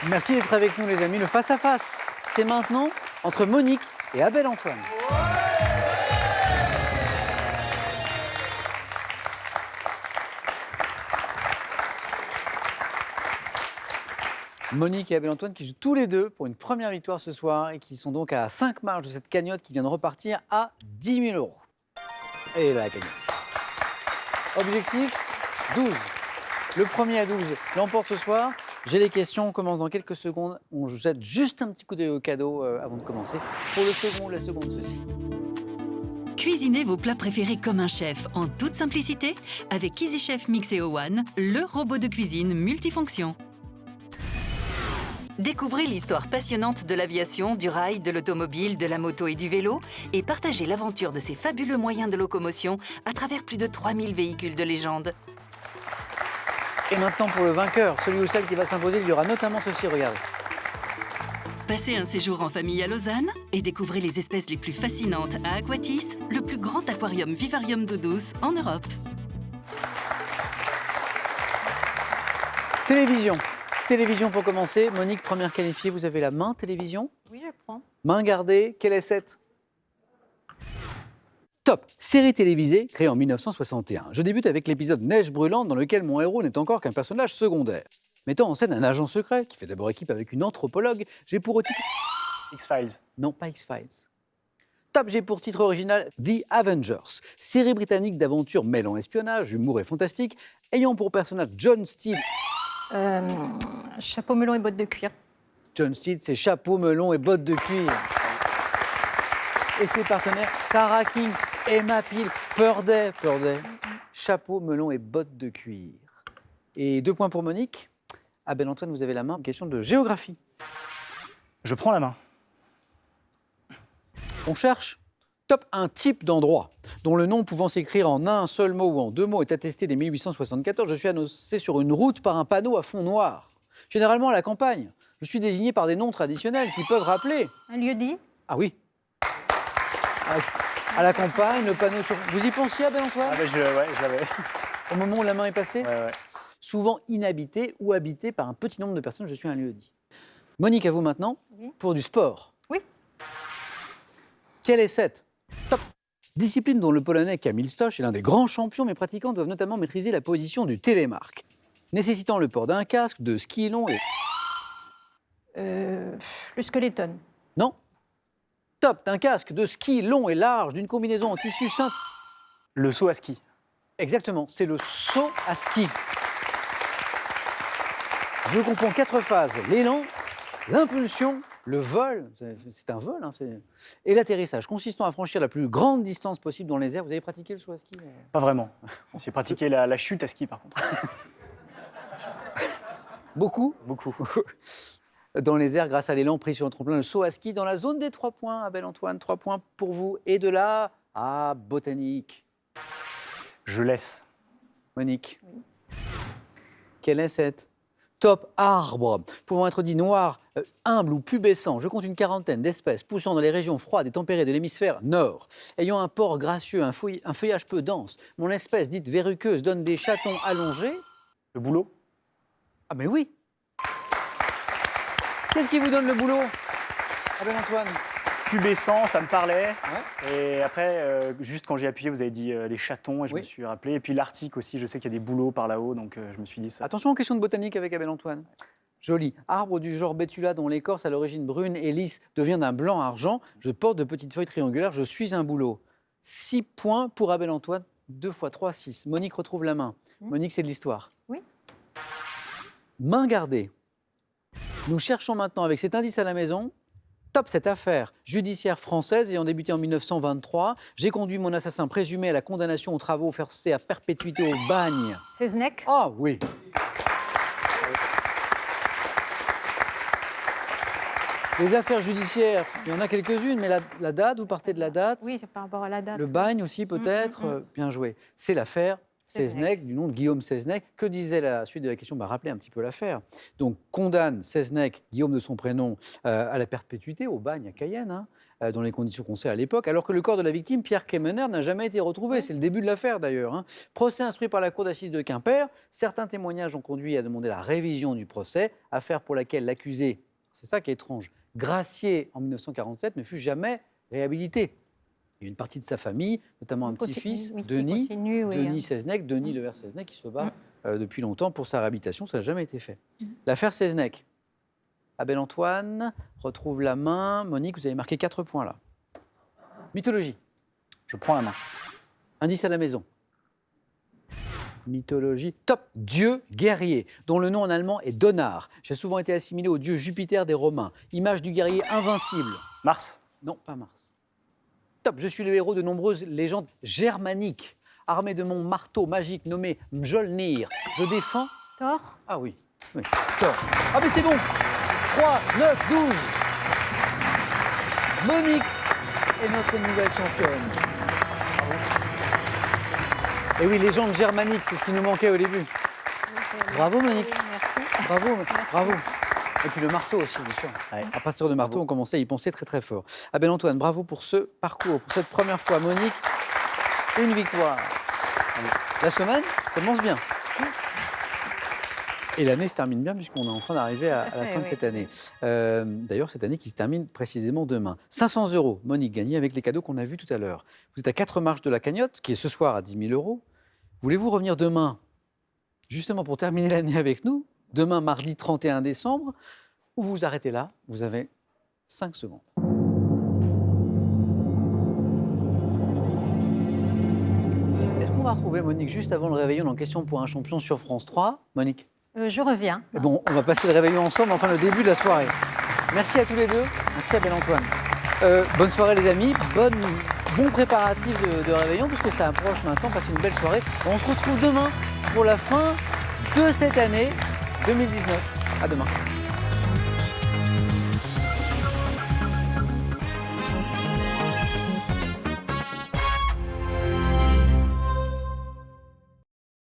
Merci d'être avec nous, les amis. Le face-à-face, c'est maintenant entre Monique et Abel Antoine. Monique et Abel Antoine qui jouent tous les deux pour une première victoire ce soir et qui sont donc à 5 marges de cette cagnotte qui vient de repartir à 10 000 euros. Et là, la cagnotte. Objectif 12. Le premier à 12 l'emporte ce soir. J'ai les questions, on commence dans quelques secondes. On jette juste un petit coup d'œil au cadeau avant de commencer. Pour le second, la seconde, ceci. Cuisinez vos plats préférés comme un chef, en toute simplicité, avec EasyChef Mixeo One, le robot de cuisine multifonction. Découvrez l'histoire passionnante de l'aviation, du rail, de l'automobile, de la moto et du vélo et partagez l'aventure de ces fabuleux moyens de locomotion à travers plus de 3000 véhicules de légende. Et maintenant pour le vainqueur, celui ou celle qui va s'imposer, il y aura notamment ceci, regardez. Passez un séjour en famille à Lausanne et découvrez les espèces les plus fascinantes à Aquatis, le plus grand aquarium vivarium d'eau douce en Europe. Télévision. Télévision pour commencer. Monique, première qualifiée, vous avez la main télévision. Oui, je prends. Main gardée, quelle est cette? Top. Série télévisée créée en 1961. Je débute avec l'épisode Neige brûlante dans lequel mon héros n'est encore qu'un personnage secondaire. Mettant en scène un agent secret qui fait d'abord équipe avec une anthropologue, j'ai pour titre... X-Files. Non, pas X-Files. Top, j'ai pour titre original The Avengers. Série britannique d'aventure mêlant espionnage, humour et fantastique, ayant pour personnage John Steed. Chapeau melon et bottes de cuir. John Steed, c'est chapeau, melon et bottes de cuir. Et ses partenaires, Tara King, Emma Peel, Purday, chapeau, melon et bottes de cuir. Et 2 points pour Monique. Abel Antoine, vous avez la main. Question de géographie. Je prends la main. On cherche top un type d'endroit dont le nom pouvant s'écrire en un seul mot ou en 2 mots est attesté dès 1874. Je suis annoncé sur une route par un panneau à fond noir. Généralement à la campagne, je suis désigné par des noms traditionnels qui peuvent rappeler. Un lieu-dit. Ah oui. À la campagne, le panneau sur... Vous y pensiez, Abel Antoine? Ah ben je l'avais. Au moment où la main est passée? Ouais. Souvent inhabité ou habité par un petit nombre de personnes, je suis un lieu-dit. Monique, à vous maintenant, Oui. pour du sport. Oui. Quelle est cette top discipline dont le Polonais Kamil Stoch est l'un des grands champions, mes pratiquants doivent notamment maîtriser la position du télémark, nécessitant le port d'un casque, de ski long et... Le skeleton. Non. Top d'un casque, de ski long et large, d'une combinaison en tissu sain. Le saut à ski. Exactement, c'est le saut à ski. Je comprends 4 phases. L'élan, l'impulsion, le vol, c'est un vol, hein, et l'atterrissage, consistant à franchir la plus grande distance possible dans les airs. Vous avez pratiqué le saut à ski? Pas vraiment. J'ai pratiqué la chute à ski par contre. Beaucoup? Beaucoup. Dans les airs grâce à l'élan pris sur un tremplin, le saut à ski dans la zone des 3 points. Abel Antoine, 3 points pour vous. Et de là à botanique. Je laisse. Monique. Quelle est cette top arbre, pouvant être dit noir, humble ou pubescent. Je compte une quarantaine d'espèces poussant dans les régions froides et tempérées de l'hémisphère nord. Ayant un port gracieux, un feuillage peu dense, mon espèce dite verruqueuse donne des chatons allongés. Le boulot. Ah mais oui. Qu'est-ce qui vous donne le boulot, Abel Antoine? Pubescent, ça me parlait. Ouais. Et après, juste quand j'ai appuyé, vous avez dit les chatons et je Oui. me suis rappelé. Et puis l'Arctique aussi, je sais qu'il y a des bouleaux par là-haut, donc je me suis dit ça. Attention aux questions de botanique avec Abel Antoine. Joli. Arbre du genre Betula dont l'écorce à l'origine brune et lisse devient d'un blanc argent. Je porte de petites feuilles triangulaires. Je suis un bouleau. 6 points pour Abel Antoine. 2 x 3, 6. Monique retrouve la main. Monique, c'est de l'histoire. Oui. Main gardée. Nous cherchons maintenant avec cet indice à la maison. Top cette affaire judiciaire française ayant débuté en 1923. J'ai conduit mon assassin présumé à la condamnation aux travaux forcés à perpétuité au bagne. Seznec. Ah oui. Les affaires judiciaires, il y en a quelques-unes, mais la date, vous partez de la date. Oui, c'est par rapport à la date. Le bagne aussi peut-être, bien joué. C'est l'affaire Seznec, du nom de Guillaume Seznec. Que disait la suite de la question? Rappelez un petit peu l'affaire. Donc, condamne Seznec, Guillaume de son prénom, à la perpétuité, au bagne à Cayenne, dans les conditions qu'on sait à l'époque, alors que le corps de la victime, Pierre Quémener, n'a jamais été retrouvé. C'est le début de l'affaire, d'ailleurs. Procès instruit par la cour d'assises de Quimper. Certains témoignages ont conduit à demander la révision du procès, affaire pour laquelle l'accusé, c'est ça qui est étrange, gracié en 1947, ne fut jamais réhabilité. Il y a une partie de sa famille, notamment un petit-fils, Denis Seznec, Denis Le Ver Seznec, qui se bat depuis longtemps pour sa réhabilitation. Ça n'a jamais été fait. L'affaire Seznec. Abel Antoine retrouve la main. Monique, vous avez marqué 4 points là. Mythologie. Je prends la main. Indice à la maison. Mythologie. Top. Dieu guerrier, dont le nom en allemand est Donar. J'ai souvent été assimilé au dieu Jupiter des Romains. Image du guerrier invincible. Mars. Non, pas Mars. Top, je suis le héros de nombreuses légendes germaniques. Armé de mon marteau magique nommé Mjolnir, je défends... Thor. Ah oui, Thor. Ah mais c'est bon. 3, 9, 12. Monique est notre nouvelle championne. Et oui, légende germanique, c'est ce qui nous manquait au début. Bravo Monique. Merci. Bravo. Et puis le marteau aussi, bien sûr. Ouais. À partir de marteau, on commençait à y penser très très fort. Abel Antoine, bravo pour ce parcours, pour cette première fois. Monique, une victoire. La semaine commence bien. Et l'année se termine bien puisqu'on est en train d'arriver à la fin de cette année. D'ailleurs, cette année qui se termine précisément demain. 500 €, Monique, gagnée avec les cadeaux qu'on a vus tout à l'heure. Vous êtes à 4 marches de la cagnotte, qui est ce soir à 10 000 €. Voulez-vous revenir demain, justement pour terminer l'année avec nous? Demain, mardi 31 décembre, ou vous arrêtez là, vous avez 5 secondes. Est-ce qu'on va retrouver Monique juste avant le réveillon dans Question pour un champion sur France 3? Monique? Je reviens. Bon, on va passer le réveillon ensemble, enfin le début de la soirée. Merci à tous les deux, merci à Abel Antoine. Bonne soirée les amis, bon préparatif de réveillon, puisque ça approche maintenant, passez une belle soirée. On se retrouve demain pour la fin de cette année 2019. À demain.